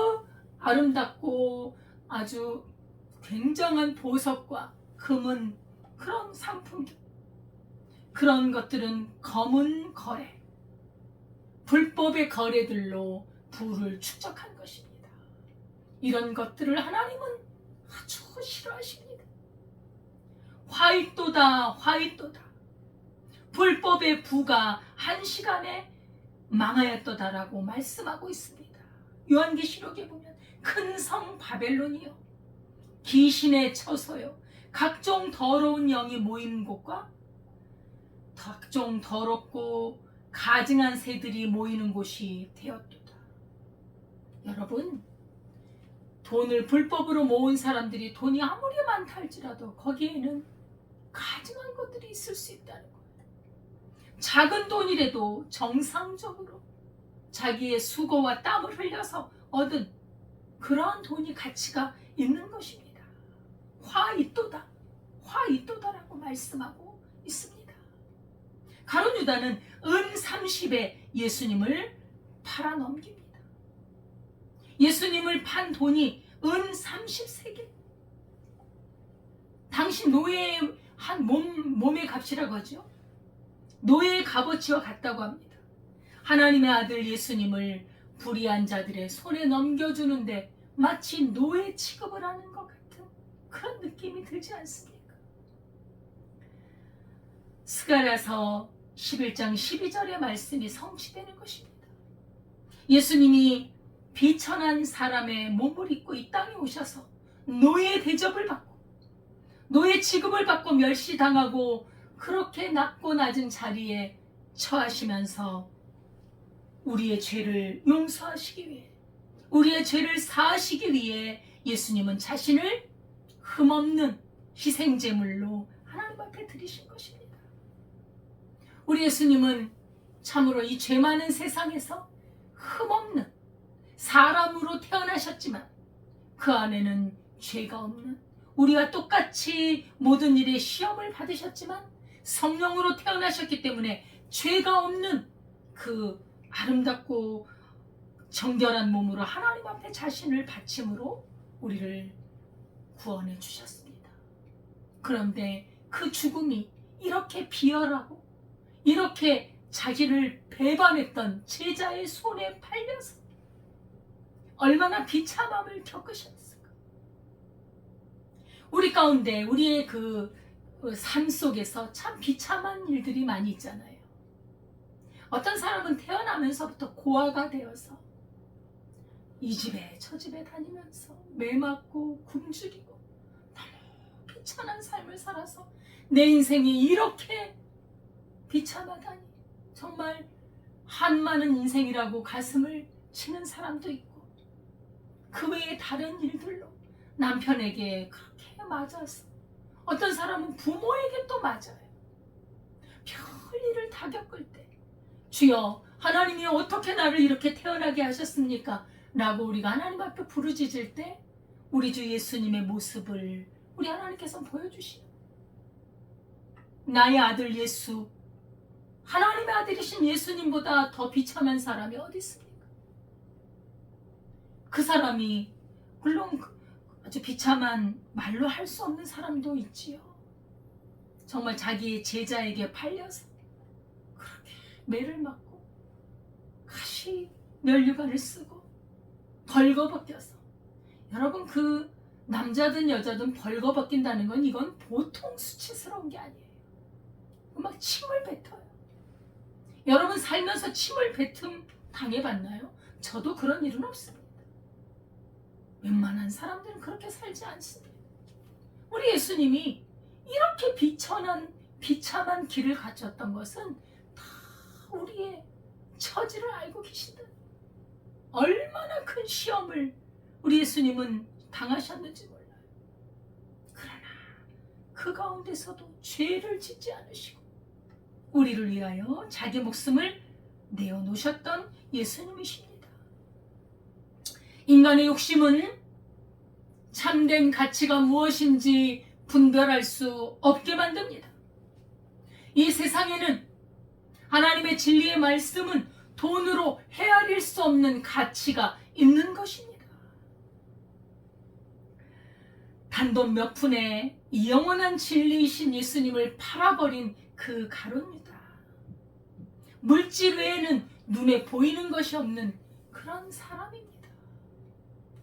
아름답고 아주 굉장한 보석과 금은 그런 상품들, 그런 것들은 검은 거래, 불법의 거래들로 부를 축적한 것입니다. 이런 것들을 하나님은 아주 싫어하십니다. 화이또다 화이또다, 불법의 부가 한 시간에 망하였도다라고 말씀하고 있습니다. 요한계시록에 보면 큰 성 바벨론이요 귀신의 처소요 각종 더러운 영이 모이는 곳과 각종 더럽고 가증한 새들이 모이는 곳이 되었도다. 여러분, 돈을 불법으로 모은 사람들이 돈이 아무리 많다 할지라도 거기에는 가증한 것들이 있을 수 있다는 거예요. 작은 돈이라도 정상적으로 자기의 수고와 땀을 흘려서 얻은 그러한 돈이 가치가 있는 것입니다. 화이또다, 화이또다라고 말씀하고 있습니다. 가룟 유다는 은 30에 예수님을 팔아넘깁니다. 예수님을 판 돈이 은 30세겔. 당시 노예의 한 몸의 값이라고 하죠. 노예의 값어치와 같다고 합니다. 하나님의 아들 예수님을 불의한 자들의 손에 넘겨주는데 마치 노예 취급을 하는 것 같은 그런 느낌이 들지 않습니까? 스가랴서 11장 12절의 말씀이 성취되는 것입니다. 예수님이 비천한 사람의 몸을 입고 이 땅에 오셔서 노예 대접을 받고 노예 취급을 받고 멸시당하고 그렇게 낮고 낮은 자리에 처하시면서 우리의 죄를 용서하시기 위해, 우리의 죄를 사하시기 위해 예수님은 자신을 흠없는 희생제물로 하나님 앞에 드리신 것입니다. 우리 예수님은 참으로 이 죄 많은 세상에서 흠없는 사람으로 태어나셨지만 그 안에는 죄가 없는, 우리와 똑같이 모든 일에 시험을 받으셨지만 성령으로 태어나셨기 때문에 죄가 없는 그 아름답고 정결한 몸으로 하나님 앞에 자신을 바침으로 우리를 구원해 주셨습니다. 그런데 그 죽음이 이렇게 비열하고 이렇게 자기를 배반했던 제자의 손에 팔려서 얼마나 비참함을 겪으셨을까. 우리 가운데 우리의 그 삶 속에서 참 비참한 일들이 많이 있잖아요. 어떤 사람은 태어나면서부터 고아가 되어서 이 집에 저 집에 다니면서 매 맞고 굶주리고 너무 비참한 삶을 살아서 내 인생이 이렇게 비참하다니, 정말 한많은 인생이라고 가슴을 치는 사람도 있고, 그 외에 다른 일들로 남편에게 그렇게 맞아서, 어떤 사람은 부모에게 또 맞아요. 별일을 다 겪을 때 주여 하나님이 어떻게 나를 이렇게 태어나게 하셨습니까? 라고 우리가 하나님 앞에 부르짖을 때 우리 주 예수님의 모습을 우리 하나님께서 보여주시는, 나의 아들 예수, 하나님의 아들이신 예수님보다 더 비참한 사람이 어디 있습니까? 그 사람이 물론 아주 비참한, 말로 할 수 없는 사람도 있지요. 정말 자기의 제자에게 팔려서 그렇게 매를 맞고 가시 면류관을 쓰고 벌거벗겨서, 여러분 그 남자든 여자든 벌거벗긴다는 건 이건 보통 수치스러운 게 아니에요. 막 침을 뱉어요. 여러분 살면서 침을 뱉음 당해봤나요? 저도 그런 일은 없습니다. 웬만한 사람들은 그렇게 살지 않습니다. 우리 예수님이 이렇게 비참한 길을 가졌던 것은 다 우리의 처지를 알고 계시다. 얼마나 큰 시험을 우리 예수님은 당하셨는지 몰라요. 그러나 그 가운데서도 죄를 짓지 않으시고 우리를 위하여 자기 목숨을 내어놓으셨던 예수님이십니다. 인간의 욕심은 참된 가치가 무엇인지 분별할 수 없게 만듭니다. 이 세상에는 하나님의 진리의 말씀은 돈으로 헤아릴 수 없는 가치가 있는 것입니다. 단돈 몇 푼에 이 영원한 진리이신 예수님을 팔아버린 그 가로입니다. 물질 외에는 눈에 보이는 것이 없는 그런 사람입니다.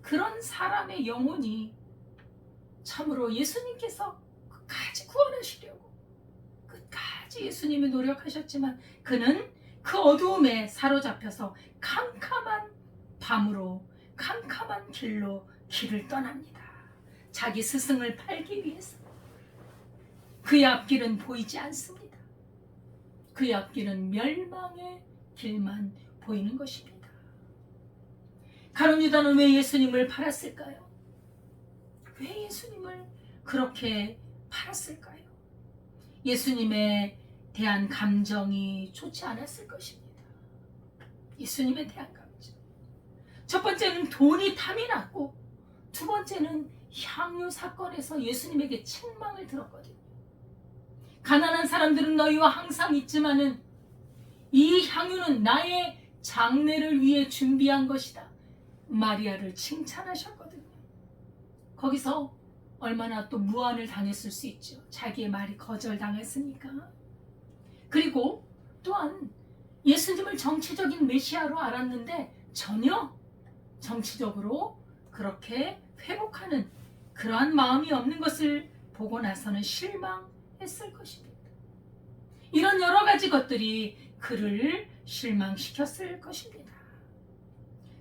그런 사람의 영혼이 참으로 예수님께서 끝까지 구원하시려고 끝까지 예수님이 노력하셨지만, 그는 그 어두움에 사로잡혀서 캄캄한 밤으로 캄캄한 길로 길을 떠납니다. 자기 스승을 팔기 위해서. 그의 앞길은 보이지 않습니다. 그의 앞길은 멸망의 길만 보이는 것입니다. 가룟 유다는 왜 예수님을 팔았을까요? 왜 예수님을 그렇게 팔았을까요? 예수님에 대한 감정이 좋지 않았을 것입니다. 예수님에 대한 감정. 첫 번째는 돈이 탐이 났고, 두 번째는 향유 사건에서 예수님에게 책망을 들었거든요. 가난한 사람들은 너희와 항상 있지만은 이 향유는 나의 장례를 위해 준비한 것이다. 마리아를 칭찬하셨거든요. 거기서 얼마나 또 무안을 당했을 수 있죠. 자기의 말이 거절당했으니까. 그리고 또한 예수님을 정치적인 메시아로 알았는데 전혀 정치적으로 그렇게 회복하는 그러한 마음이 없는 것을 보고 나서는 실망했을 것입니다. 이런 여러 가지 것들이 그를 실망시켰을 것입니다.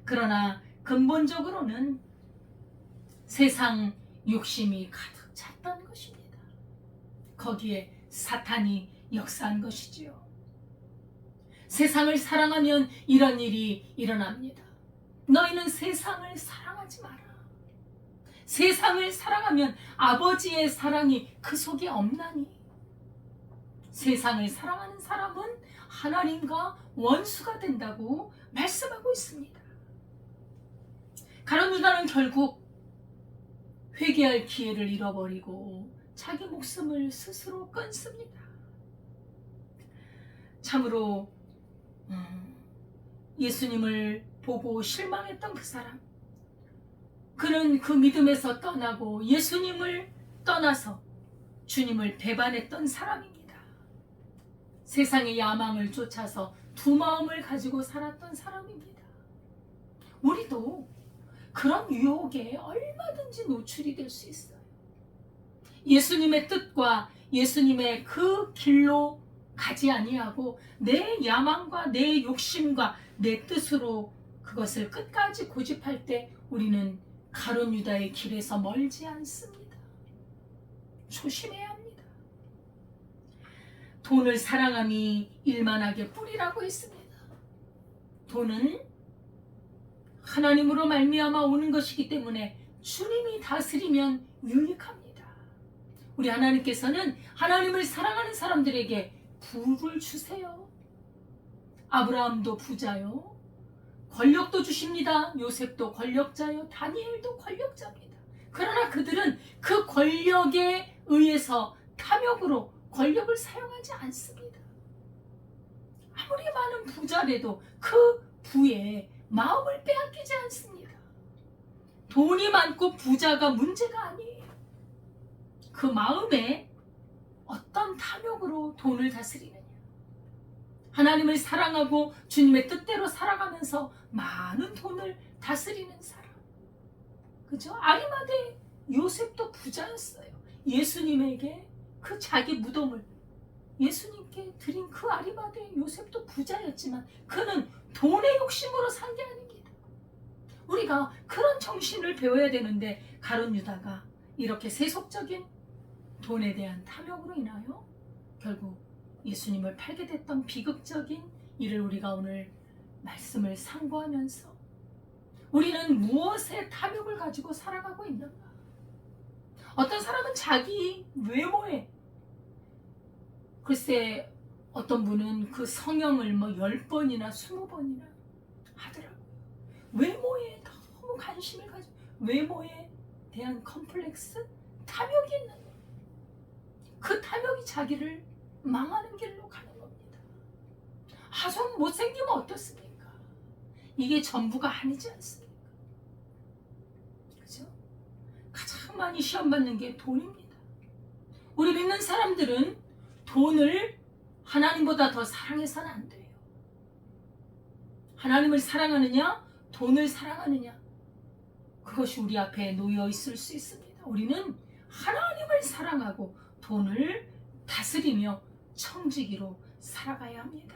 그러나 근본적으로는 세상 욕심이 가득 찼던 것입니다. 거기에 사탄이 역사한 것이지요. 세상을 사랑하면 이런 일이 일어납니다. 너희는 세상을 사랑하지 마라. 세상을 사랑하면 아버지의 사랑이 그 속에 없나니. 세상을 사랑하는 사람은 하나님과 원수가 된다고 말씀하고 있습니다. 가룟 유다는 결국 회개할 기회를 잃어버리고 자기 목숨을 스스로 끊습니다. 참으로 예수님을 보고 실망했던 그 사람, 그는 그 믿음에서 떠나고 예수님을 떠나서 주님을 배반했던 사람입니다. 세상의 야망을 쫓아서 두 마음을 가지고 살았던 사람입니다. 우리도 그런 유혹에 얼마든지 노출이 될 수 있어요. 예수님의 뜻과 예수님의 그 길로 가지 아니하고 내 야망과 내 욕심과 내 뜻으로 그것을 끝까지 고집할 때 우리는 가룟 유다의 길에서 멀지 않습니다. 조심해야 합니다. 돈을 사랑함이 일만하게 뿌리라고 했습니다. 돈은 하나님으로 말미암아 오는 것이기 때문에 주님이 다스리면 유익합니다. 우리 하나님께서는 하나님을 사랑하는 사람들에게 부를 주세요. 아브라함도 부자요, 권력도 주십니다. 요셉도 권력자요, 다니엘도 권력자입니다. 그러나 그들은 그 권력에 의해서 탐욕으로 권력을 사용하지 않습니다. 아무리 많은 부자라도 그 부에 마음을 빼앗기지 않습니다. 돈이 많고 부자가 문제가 아니에요. 그 마음에 어떤 탐욕으로 돈을 다스리느냐. 하나님을 사랑하고 주님의 뜻대로 살아가면서 많은 돈을 다스리는 사람. 그죠? 아리마대 요셉도 부자였어요. 예수님에게 그 자기 무덤을 예수님께 드린 그 아리마대 요셉도 부자였지만 그는 돈의 욕심으로 산 게 아닙니다. 우리가 그런 정신을 배워야 되는데 가룟 유다가 이렇게 세속적인 돈에 대한 탐욕으로 인하여 결국 예수님을 팔게 됐던 비극적인 일을 우리가 오늘 말씀을 상고하면서 우리는 무엇의 탐욕을 가지고 살아가고 있는가? 어떤 사람은 자기 외모에, 글쎄 어떤 분은 그 성형을 10번이나 20번이나 하더라고요. 외모에 너무 관심을 가지고 외모에 대한 컴플렉스, 탐욕이 있는 거예요. 그 탐욕이 자기를 망하는 길로 가는 겁니다. 좀 못생기면 어떻습니까? 이게 전부가 아니지 않습니까? 그죠? 가장 많이 시험 받는 게 돈입니다. 우리 믿는 사람들은 돈을 하나님보다 더 사랑해서는 안 돼요. 하나님을 사랑하느냐, 돈을 사랑하느냐, 그것이 우리 앞에 놓여 있을 수 있습니다. 우리는 하나님을 사랑하고 돈을 다스리며 청지기로 살아가야 합니다.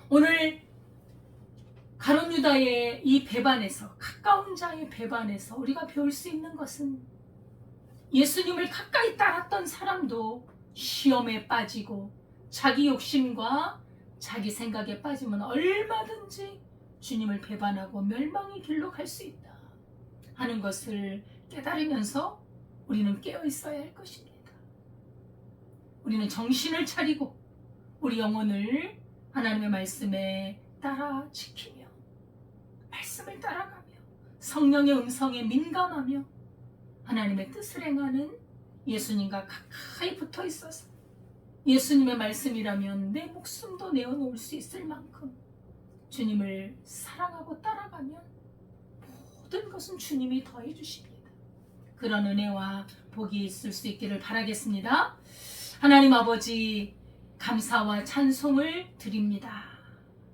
오늘 가룟 유다의 이 배반에서, 가까운 자의 배반에서 우리가 배울 수 있는 것은 예수님을 가까이 따랐던 사람도 시험에 빠지고 자기 욕심과 자기 생각에 빠지면 얼마든지 주님을 배반하고 멸망의 길로 갈 수 있다 하는 것을 깨달으면서 우리는 깨어 있어야 할 것입니다. 우리는 정신을 차리고 우리 영혼을 하나님의 말씀에 따라 지키며 말씀을 따라가며 성령의 음성에 민감하며 하나님의 뜻을 행하는 예수님과 가까이 붙어 있어서 예수님의 말씀이라면 내 목숨도 내어놓을 수 있을 만큼 주님을 사랑하고 따라가면 모든 것은 주님이 더해 주십니다. 그런 은혜와 복이 있을 수 있기를 바라겠습니다. 하나님 아버지, 감사와 찬송을 드립니다.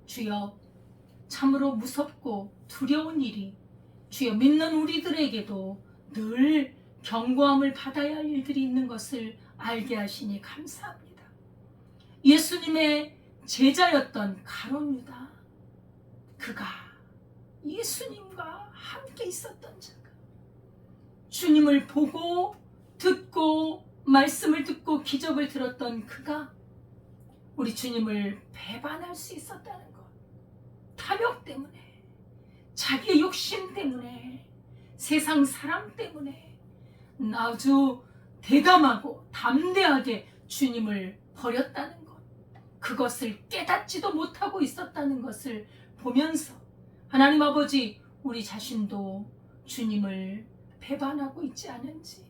주여, 참으로 무섭고 두려운 일이 주여 믿는 우리들에게도 늘 경고함을 받아야 할 일들이 있는 것을 알게 하시니 감사합니다. 예수님의 제자였던 가룟 유다, 그가 예수님과 함께 있었던 자가 주님을 보고 듣고 말씀을 듣고 기적을 들었던 그가 우리 주님을 배반할 수 있었다는 것, 탐욕 때문에, 자기의 욕심 때문에, 세상 사랑 때문에 아주 대담하고 담대하게 주님을 버렸다는 것, 그것을 깨닫지도 못하고 있었다는 것을 보면서 하나님 아버지, 우리 자신도 주님을 배반하고 있지 않은지,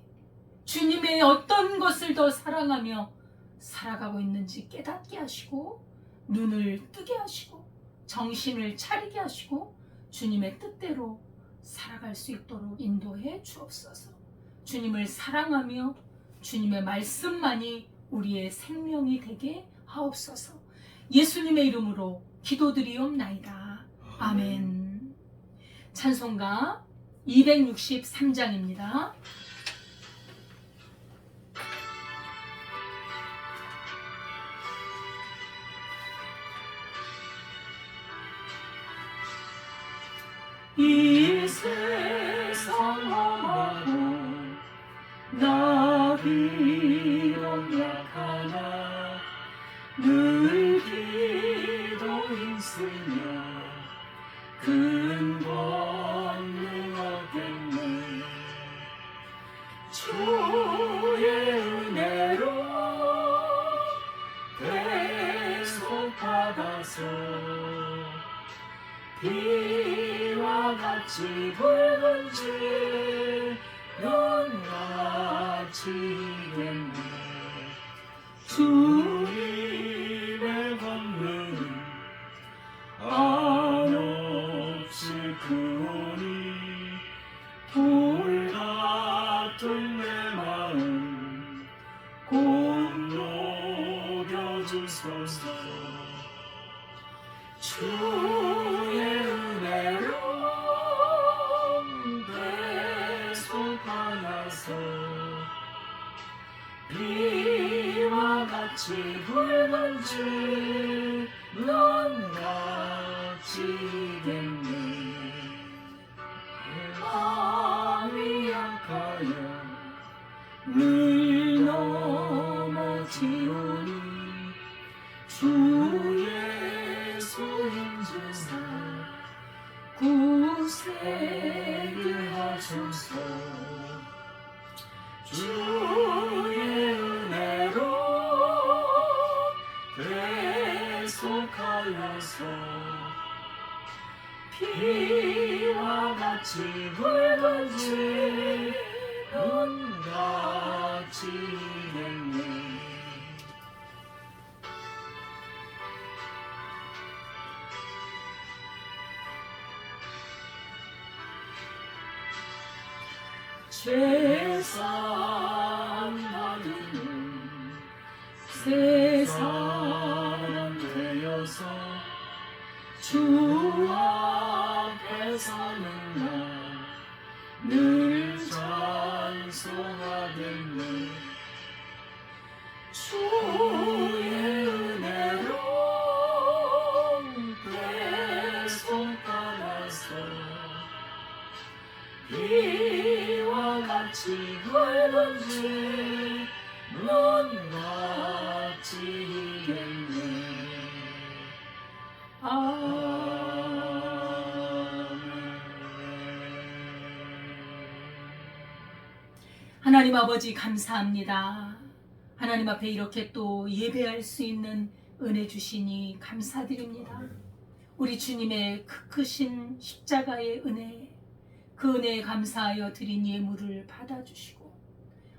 주님의 어떤 것을 더 사랑하며 살아가고 있는지 깨닫게 하시고 눈을 뜨게 하시고 정신을 차리게 하시고 주님의 뜻대로 살아갈 수 있도록 인도해 주옵소서. 주님을 사랑하며 주님의 말씀만이 우리의 생명이 되게 하옵소서. 예수님의 이름으로 기도드리옵나이다. 아멘. 찬송가 263장입니다. 이 세상 험하고 나 비록 약하나 늘 기도 힘쓰며 큰 권능 얻겠네. 주의 은혜로 대속 받아서 비와 같이 붉은 눈같이 되네. 주님의 권능 한없이 크오니 돌 같은 내 마음 곧 녹여주소서. 주의 은혜로 대속하여서 비와 같이 붉은 눈같이 됐네. 마음이 약하여 늘 넘어지오니 주 예수 힘주사 구세를 하소서. 주의 은혜로 대속하여서 피와 같이 붉은 눈같이 됐네. 죄산 받은 새 사람 되어서 주 앞에 서는 날 늘 찬송하겠네. 주의 은혜로 대속받아서 비와 같이 붉은 눈같이 되네. 하나님 아버지 감사합니다. 하나님 앞에 이렇게 또 예배할 수 있는 은혜 주시니 감사드립니다. 우리 주님의 크신 십자가의 은혜, 그 은혜에 감사하여 드린 예물을 받아주시고,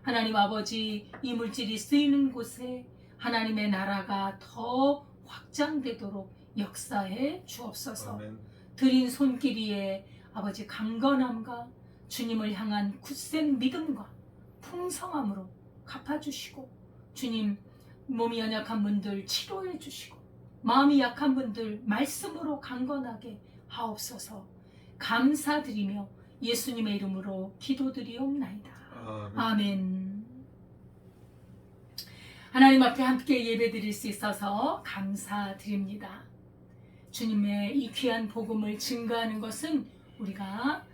하나님 아버지 이 물질이 쓰이는 곳에 하나님의 나라가 더 확장되도록 역사해 주옵소서. 아멘. 드린 손길 위에 아버지 강건함과 주님을 향한 굳센 믿음과 풍성함으로 갚아주시고, 주님 몸이 연약한 분들 치료해 주시고, 마음이 약한 분들 말씀으로 강건하게 하옵소서. 감사드리며 예수님의 이름으로 기도드리옵나이다. 아멘. 하나님 앞에 함께 예배드릴 수 있어서 감사드립니다. 주님의 이 귀한 복음을 증거하는 것은 우리가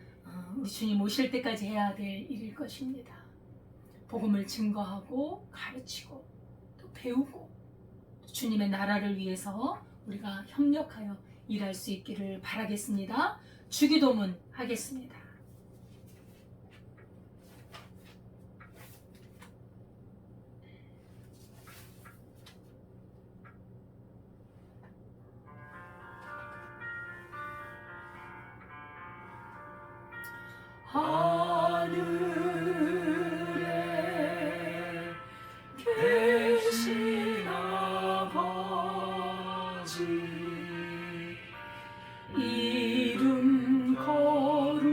우리 주님 오실 때까지 해야 될 일일 것입니다. 복음을 증거하고 가르치고 또 배우고 또 주님의 나라를 위해서 우리가 협력하여 일할 수 있기를 바라겠습니다. 주기도문 하겠습니다. 하늘에 계신 아버지, 이름 거룩하사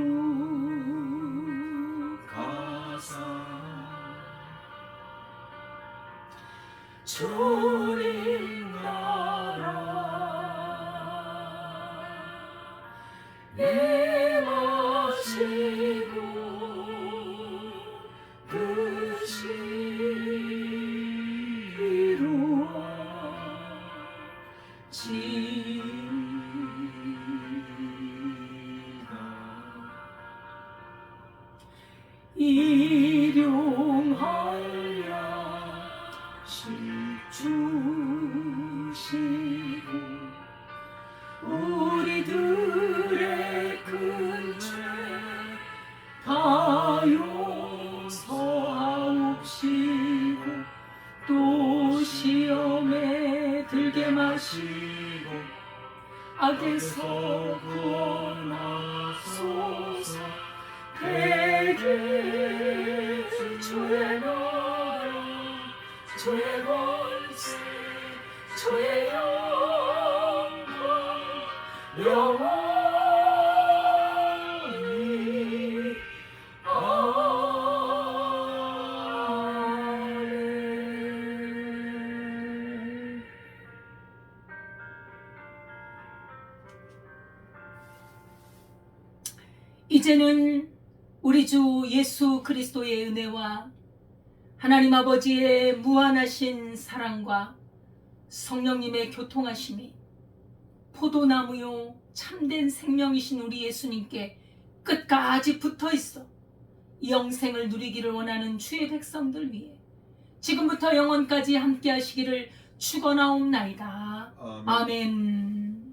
주님 나라 내 맘 일용하여 주시고 우리들의 큰 죄 다 용서하옵시고 또 시험에 들게 마시고 악에서 구원하소서. 대개 주의 나라 주의 권세 주의 영광 영원히 아멘. 이제는 우리 주 예수 그리스도의 은혜와 하나님 아버지의 무한하신 사랑과 성령님의 교통하심이 포도나무요 참된 생명이신 우리 예수님께 끝까지 붙어있어 영생을 누리기를 원하는 주의 백성들 위해 지금부터 영원까지 함께 하시기를 축원하옵나이다. 아멘. 아멘.